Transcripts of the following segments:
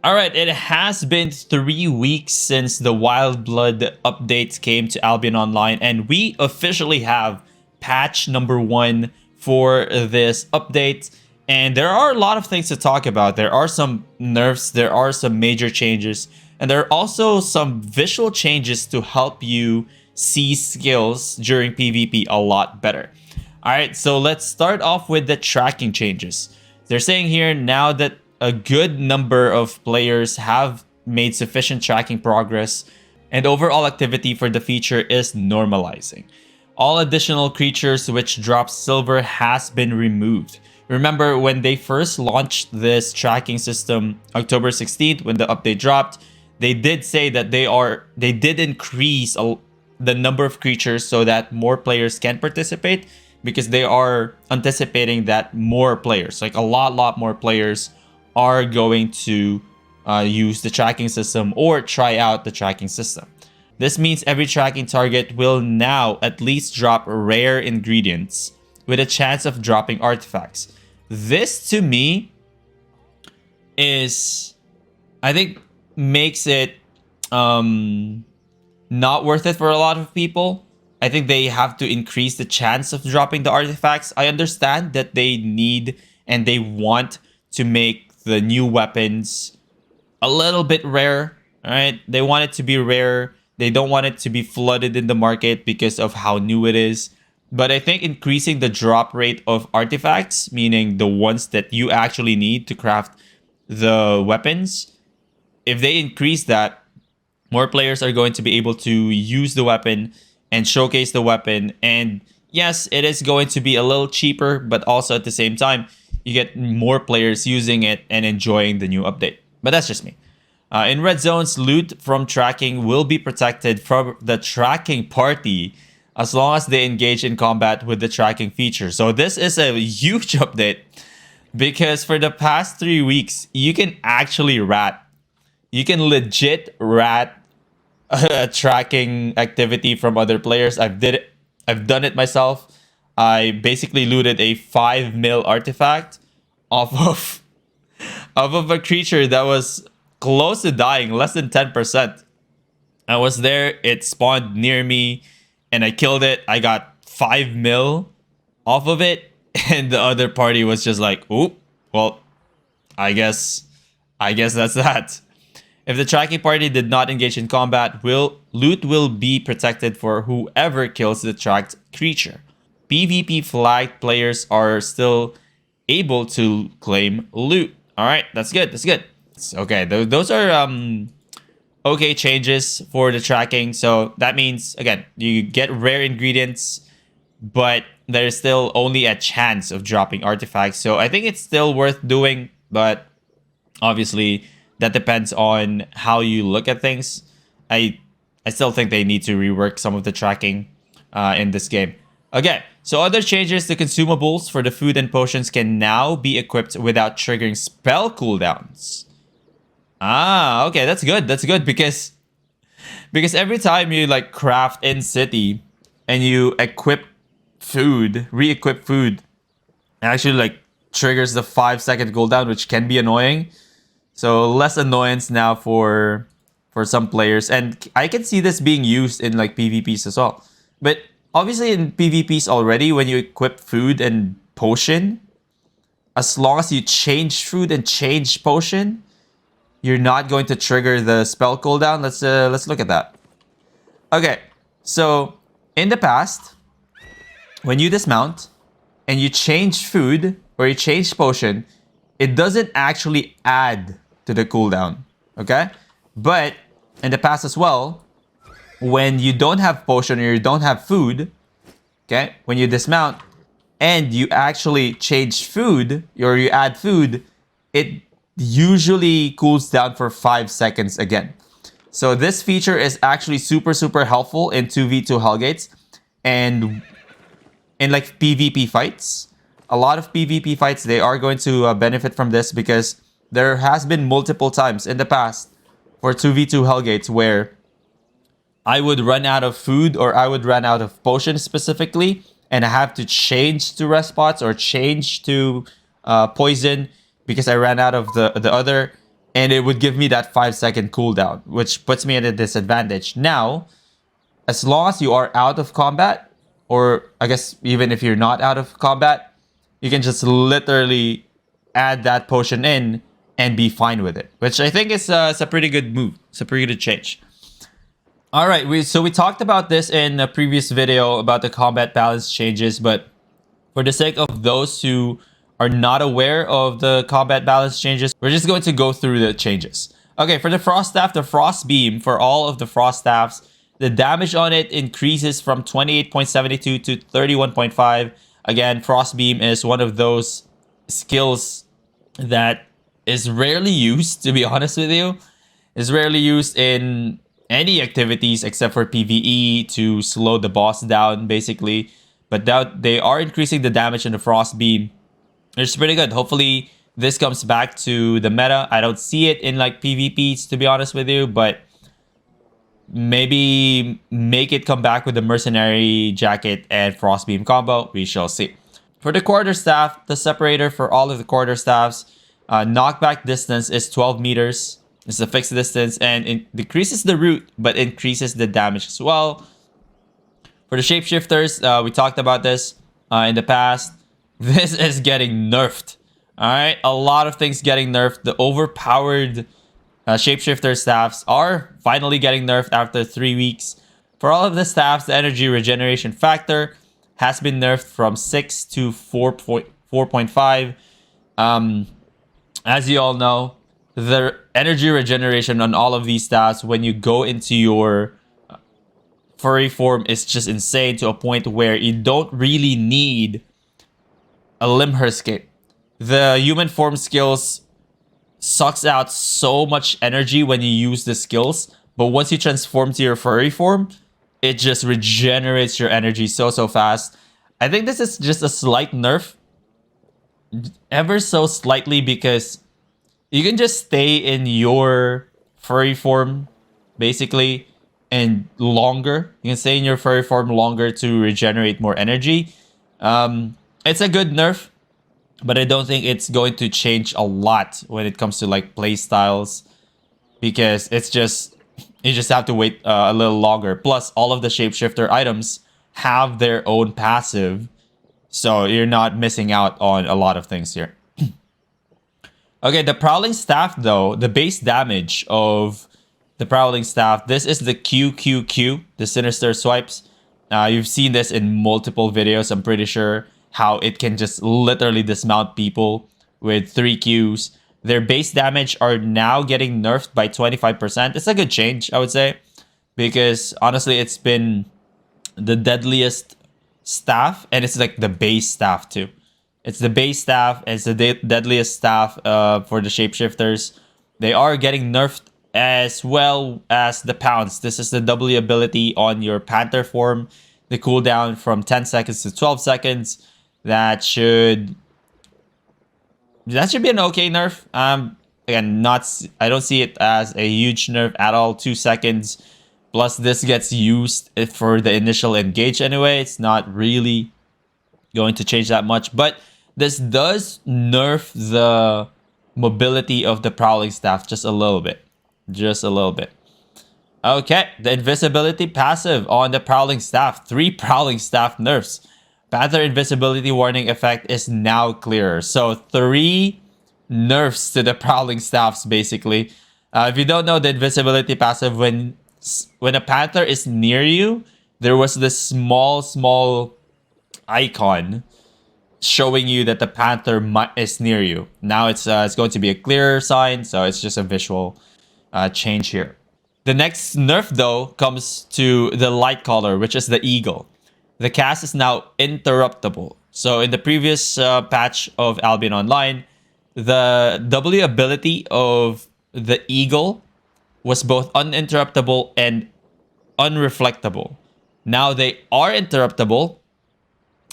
All right, it has been 3 weeks since the Wild Blood updates came to Albion Online, and we officially have patch number 1 for this update. And there are a lot of things to talk about. There are some nerfs, there are some major changes, and there are also some visual changes to help you see skills during PvP a lot better. All right, so let's start off with the tracking changes. They're saying here now that a good number of players have made sufficient tracking progress, and overall activity for the feature is normalizing. All additional creatures which drop silver has been removed. Remember when they first launched this tracking system October 16th when the update dropped, they did say that they did increase the number of creatures so that more players can participate, because they are anticipating that more players, like a lot more players, are going to use the tracking system or try out the tracking system. This means every tracking target will now at least drop rare ingredients with a chance of dropping artifacts. This to me is, I think, makes it not worth it for a lot of people. I think they have to increase the chance of dropping the artifacts. I understand that they need and they want to make the new weapons a little bit rare. All right, they want it to be rare. They don't want it to be flooded in the market because of how new it is. But I think increasing the drop rate of artifacts, meaning the ones that you actually need to craft the weapons, if they increase that, more players are going to be able to use the weapon and showcase the weapon. And yes, it is going to be a little cheaper, but also at the same time, you get more players using it and enjoying the new update. But that's just me. In red zones, loot from tracking will be protected from the tracking party as long as they engage in combat with the tracking feature. So this is a huge update, because for the past 3 weeks, you can actually rat. You can legit rat a tracking activity from other players. I've done it myself. I basically looted a 5 mil artifact off of a creature that was close to dying, less than 10%. I was there, it spawned near me, and I killed it. I got 5 mil off of it, and the other party was just like, oop, well, I guess that's that. If the tracking party did not engage in combat, loot will be protected for whoever kills the tracked creature. PvP flagged players are still able to claim loot. All right, that's good. That's good. Okay, those are okay changes for the tracking. So that means, again, you get rare ingredients, but there's still only a chance of dropping artifacts. So I think it's still worth doing, but obviously that depends on how you look at things. I still think they need to rework some of the tracking in this game. Okay, so other changes to consumables for the food and potions can now be equipped without triggering spell cooldowns. Ah, okay, that's good. That's good, because every time you like craft in city and you equip food, re-equip food, it actually like triggers the 5-second cooldown, which can be annoying. So less annoyance now for some players, and I can see this being used in like PvPs as well. But obviously in PvPs already, when you equip food and potion, as long as you change food and change potion, you're not going to trigger the spell cooldown. Let's look at that. Okay, so in the past, when you dismount and you change food or you change potion, it doesn't actually add to the cooldown. Okay, but in the past as well, when you don't have potion or you don't have food, okay, when you dismount and you actually change food or you add food, it usually cools down for 5 seconds again. So this feature is actually super helpful in 2v2 Hellgates and in like PvP fights. A lot of PvP fights, they are going to benefit from this, because there has been multiple times in the past for 2v2 Hellgates where I would run out of food or I would run out of potions specifically, and I have to change to rest spots or change to poison because I ran out of the other. and it would give me that 5-second cooldown, which puts me at a disadvantage. Now, as long as you are out of combat, or I guess even if you're not out of combat, you can just literally add that potion in and be fine with it, which I think is it's a pretty good move. It's a pretty good change. All right, so we talked about this in a previous video about the combat balance changes, but for the sake of those who are not aware of the combat balance changes, we're just going to go through the changes. Okay, for the Frost Staff, the Frost Beam, for all of the Frost Staffs, the damage on it increases from 28.72 to 31.5. Again, Frost Beam is one of those skills that is rarely used, to be honest with you. Is rarely used in any activities except for PvE to slow the boss down, basically. But they are increasing the damage in the Frost Beam. It's pretty good. Hopefully, this comes back to the meta. I don't see it in like PvPs, to be honest with you, but maybe make it come back with the Mercenary Jacket and Frost Beam combo. We shall see. For the Quarterstaff, the separator for all of the Quarterstaffs, knockback distance is 12 meters. It's a fixed distance, and it decreases the root, but increases the damage as well. For the Shapeshifters, we talked about this in the past. This is getting nerfed. Alright, a lot of things getting nerfed. The overpowered Shapeshifter Staffs are finally getting nerfed after 3 weeks. For all of the staffs, the energy regeneration factor has been nerfed from 6 to 4.5. As you all know, the energy regeneration on all of these staffs when you go into your furry form is just insane, to a point where you don't really need a Limherscape. The human form skills sucks out so much energy when you use the skills, but once you transform to your furry form, it just regenerates your energy so fast. I think this is just a slight nerf, ever so slightly, because you can just stay in your furry form, basically, and longer. You can stay in your furry form longer to regenerate more energy. It's a good nerf, but I don't think it's going to change a lot when it comes to like play styles, because it's just, you just have to wait a little longer. Plus, all of the Shapeshifter items have their own passive, so you're not missing out on a lot of things here. Okay, the Prowling Staff though, the base damage of the Prowling Staff, this is the QQQ, the Sinister Swipes. You've seen this in multiple videos, I'm pretty sure, how it can just literally dismount people with 3 Qs. Their base damage are now getting nerfed by 25%. It's a good change, I would say, because honestly, it's been the deadliest staff, and it's like the base staff too. It's the base staff, it's the deadliest staff for the Shapeshifters. They are getting nerfed, as well as the Pounce. This is the W ability on your Panther form. The cooldown from 10 seconds to 12 seconds. That should be an okay nerf. Again, I don't see it as a huge nerf at all. 2 seconds. Plus, this gets used for the initial engage anyway. It's not really going to change that much, but this does nerf the mobility of the Prowling Staff just a little bit. Just a little bit. Okay, the invisibility passive on the Prowling Staff. 3 Prowling Staff nerfs. Panther invisibility warning effect is now clearer. So 3 nerfs to the Prowling Staffs, basically. If you don't know the invisibility passive, when a Panther is near you, there was this small icon showing you that the Panther is near you. Now it's going to be a clearer sign, so it's just a visual change here. The next nerf, though, comes to the Light Caller, which is the Eagle. The cast is now interruptible. So in the previous patch of Albion Online, the W ability of the Eagle was both uninterruptible and unreflectable. Now they are interruptible,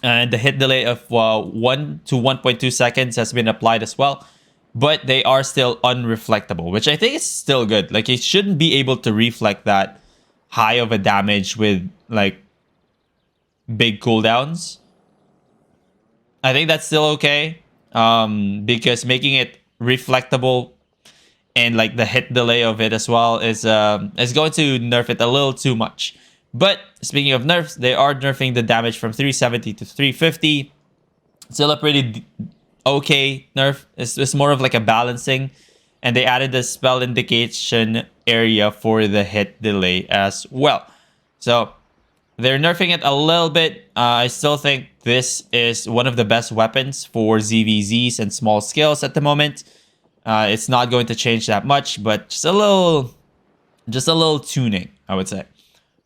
and the hit delay of 1 to 1.2 seconds has been applied as well, but they are still unreflectable, which I think is still good. Like, it shouldn't be able to reflect that high of a damage with like big cooldowns. I think that's still okay, because making it reflectable and like the hit delay of it as well is going to nerf it a little too much. But speaking of nerfs, they are nerfing the damage from 370 to 350. Still a pretty okay nerf. It's more of like a balancing, and they added the spell indication area for the hit delay as well. So they're nerfing it a little bit. I still think this is one of the best weapons for ZVZs and small scales at the moment. It's not going to change that much, but just a little tuning, I would say.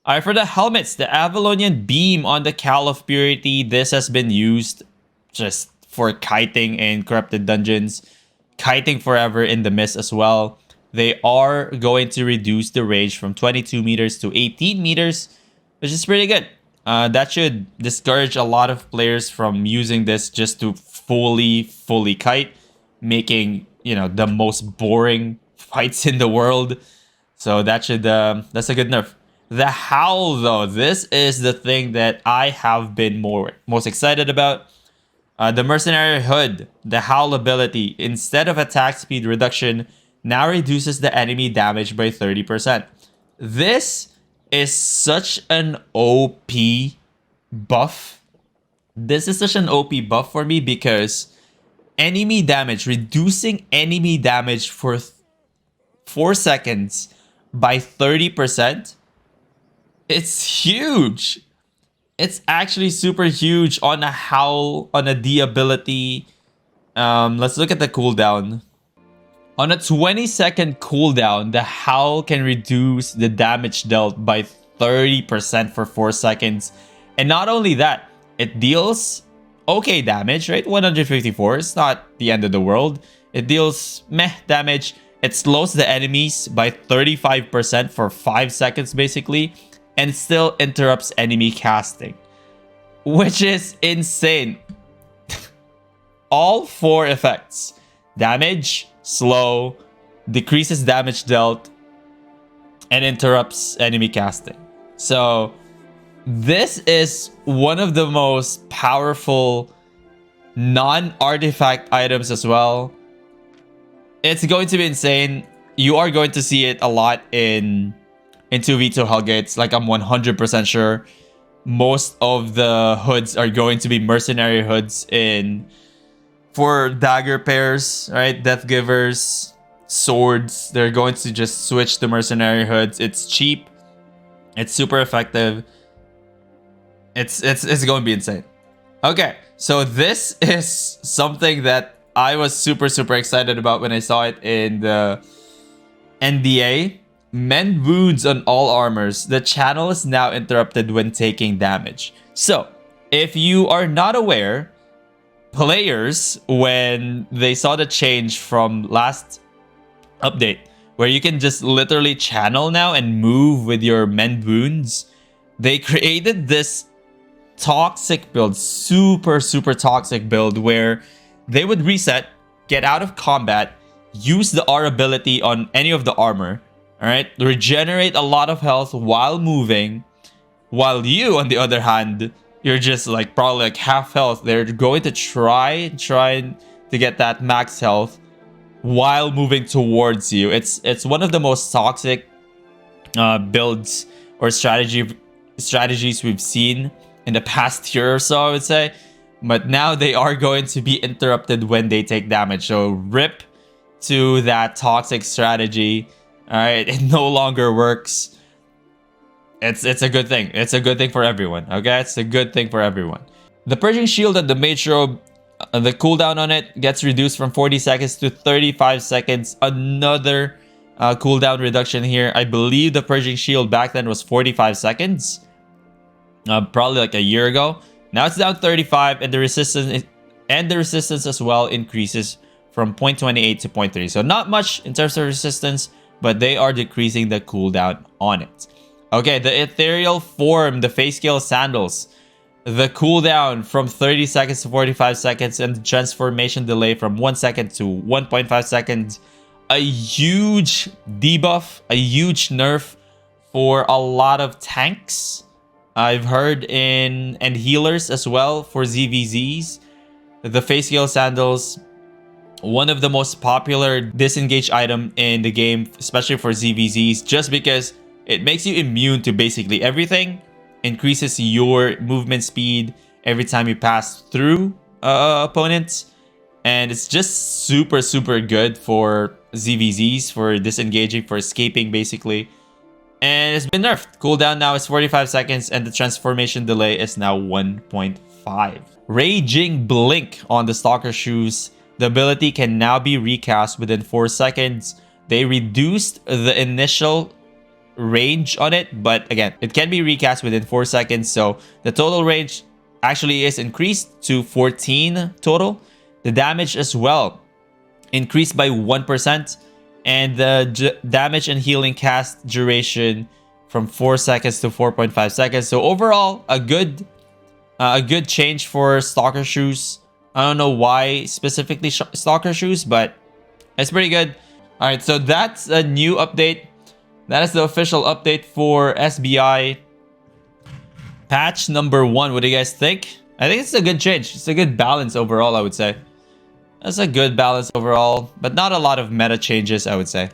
All right, for the helmets, the Avalonian Beam on the Cal of Purity. This has been used just for kiting in corrupted dungeons, kiting forever in the mist as well. They are going to reduce the range from 22 meters to 18 meters, which is pretty good. That should discourage a lot of players from using this just to fully kite, making the most boring fights in the world. So that's a good nerf. The Howl, though, this is the thing that I have been most excited about. The Mercenary Hood, the Howl ability, instead of attack speed reduction, now reduces the enemy damage by 30%. This is such an OP buff. This is such an OP buff for me because reducing enemy damage for 4 seconds by 30%, it's huge. It's actually super huge on a Howl, on a D ability. Let's look at the cooldown. On a 20-second cooldown, the Howl can reduce the damage dealt by 30% for 4 seconds. And not only that, it deals okay damage, right? 154 is not the end of the world. It deals meh damage. It slows the enemies by 35% for 5 seconds, basically, and still interrupts enemy casting, which is insane. All 4 effects: damage, slow, decreases damage dealt, and interrupts enemy casting. So this is one of the most powerful non-artifact items as well. It's going to be insane. You are going to see it a lot in 2v2 Hellgates. Like, I'm 100% sure most of the hoods are going to be mercenary hoods for dagger pairs, right? Death givers, swords. They're going to just switch to mercenary hoods. It's cheap. It's super effective. It's going to be insane. Okay, so this is something that I was super excited about when I saw it in the NDA. Mend wounds on all armors. The channel is now interrupted when taking damage. So, if you are not aware, players, when they saw the change from last update, where you can just literally channel now and move with your mend wounds, they created this toxic build, super toxic build, where they would reset, get out of combat, use the R ability on any of the armor, alright, regenerate a lot of health while moving, while you, on the other hand, you're just like probably like half health. They're going to try to get that max health while moving towards you. It's one of the most toxic builds or strategies we've seen in the past year or so, I would say. But now they are going to be interrupted when they take damage. So rip to that toxic strategy. Alright, it no longer works. It's a good thing. It's a good thing for everyone. Okay, it's a good thing for everyone. The Purging Shield and the Mage Robe, the cooldown on it gets reduced from 40 seconds to 35 seconds. Another cooldown reduction here. I believe the Purging Shield back then was 45 seconds. Probably like a year ago. Now it's down 35, and the resistance as well increases from 0.28 to 0.3. So not much in terms of resistance, but they are decreasing the cooldown on it. Okay, the Ethereal Form, the Face Scale Sandals. The cooldown from 30 seconds to 45 seconds, and the transformation delay from 1 second to 1.5 seconds. A huge debuff, a huge nerf for a lot of tanks, I've heard, and healers as well for ZVZs. The Face Scale Sandals one of the most popular disengage item in the game, especially for ZVZs, just because it makes you immune to basically everything, increases your movement speed every time you pass through opponents, and it's just super, super good for ZVZs, for disengaging, for escaping basically. And it's been nerfed. Cooldown now is 45 seconds and the transformation delay is now 1.5. Raging Blink on the Stalker Shoes. The ability can now be recast within 4 seconds. They reduced the initial range on it, but again, it can be recast within 4 seconds. So the total range actually is increased to 14 total. The damage as well increased by 1%. And the damage and healing cast duration from 4 seconds to 4.5 seconds. So overall, a good change for Stalker Shoes. I don't know why specifically Stalker Shoes, but it's pretty good. All right, so that's a new update. That is the official update for SBI. Patch number 1. What do you guys think? I think it's a good change. It's a good balance overall, I would say. That's a good balance overall, but not a lot of meta changes, I would say.